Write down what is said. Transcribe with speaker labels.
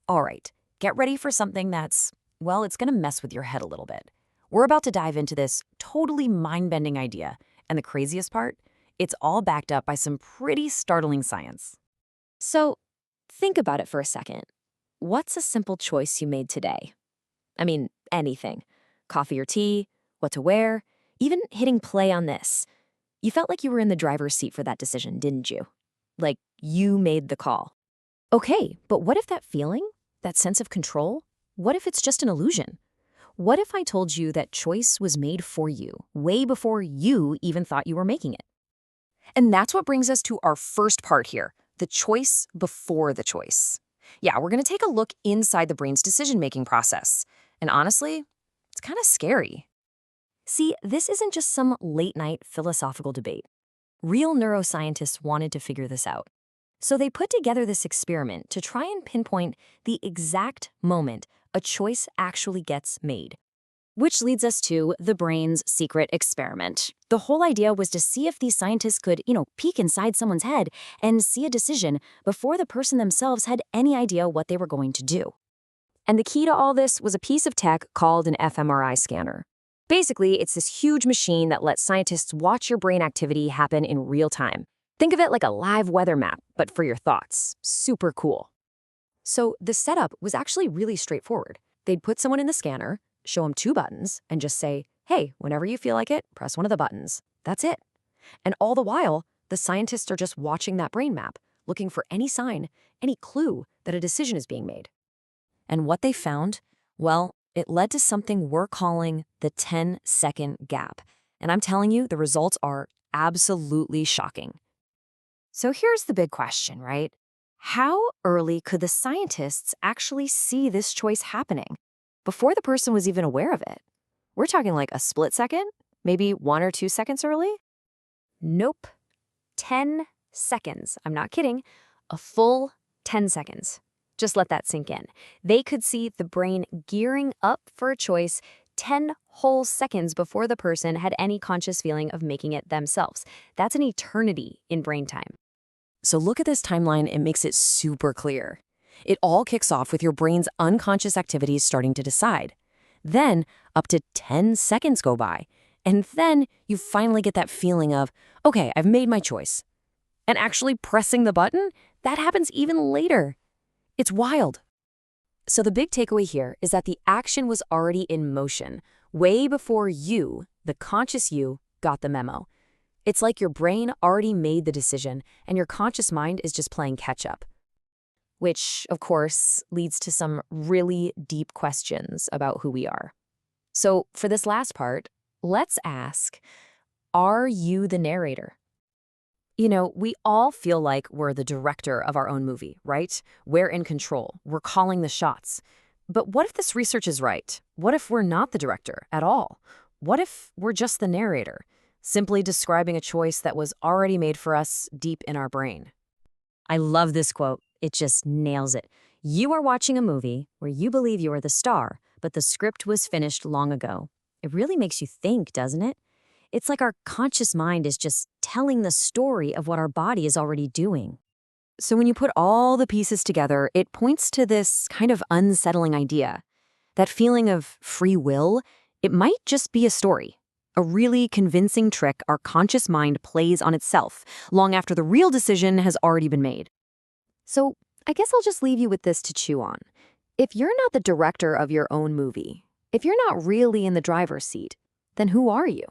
Speaker 1: All right, get ready for something that's, well, it's going to mess with your head a little bit. We're about to dive into this totally mind-bending idea, and the craziest part? It's all backed up by some pretty startling science.
Speaker 2: So, think about it for a second. What's a simple choice you made today? I mean, anything. Coffee or tea, what to wear, even hitting play on this. You felt like you were in the driver's seat for that decision, didn't you? Like you made the call. Okay, but what if that feeling, that sense of control, what if it's just an illusion? What if I told you that choice was made for you, way before you even thought you were making it?
Speaker 1: And that's what brings us to our first part here, the choice before the choice. Yeah, we're going to take a look inside the brain's decision-making process. And honestly, it's kind of scary.
Speaker 2: See, this isn't just some late-night philosophical debate. Real neuroscientists wanted to figure this out. So they put together this experiment to try and pinpoint the exact moment a choice actually gets made. Which leads us to the brain's secret experiment. The whole idea was to see if these scientists could, peek inside someone's head and see a decision before the person themselves had any idea what they were going to do. And the key to all this was a piece of tech called an fMRI scanner. Basically, it's this huge machine that lets scientists watch your brain activity happen in real time. Think of it like a live weather map, but for your thoughts. Super cool. So the setup was actually really straightforward. They'd put someone in the scanner, show them two buttons, and just say, hey, whenever you feel like it, press one of the buttons. That's it. And all the while, the scientists are just watching that brain map, looking for any sign, any clue that a decision is being made. And what they found? Well, it led to something we're calling the 10-second gap. And I'm telling you, the results are absolutely shocking. So here's the big question, right? How early could the scientists actually see this choice happening? Before the person was even aware of it? We're talking like a split second? Maybe 1 or 2 seconds early? Nope. 10 seconds. I'm not kidding. A full 10 seconds. Just let that sink in. They could see the brain gearing up for a choice 10 whole seconds before the person had any conscious feeling of making it themselves. That's an eternity in brain time.
Speaker 1: So look at this timeline, it makes it super clear. It all kicks off with your brain's unconscious activities starting to decide. Then, up to 10 seconds go by, and then you finally get that feeling of, okay, I've made my choice. And actually pressing the button, that happens even later. It's wild. So the big takeaway here is that the action was already in motion, way before you, the conscious you, got the memo. It's like your brain already made the decision, and your conscious mind is just playing catch-up. Which, of course, leads to some really deep questions about who we are. So for this last part, let's ask, are you the narrator? We all feel like we're the director of our own movie, right? We're in control. We're calling the shots. But what if this research is right? What if we're not the director at all? What if we're just the narrator, simply describing a choice that was already made for us deep in our brain?
Speaker 2: I love this quote. It just nails it. You are watching a movie where you believe you are the star, but the script was finished long ago. It really makes you think, doesn't it? It's like our conscious mind is just telling the story of what our body is already doing.
Speaker 1: So when you put all the pieces together, it points to this kind of unsettling idea. That feeling of free will, it might just be a story. A really convincing trick our conscious mind plays on itself, long after the real decision has already been made. So I guess I'll just leave you with this to chew on. If you're not the director of your own movie, if you're not really in the driver's seat, then who are you?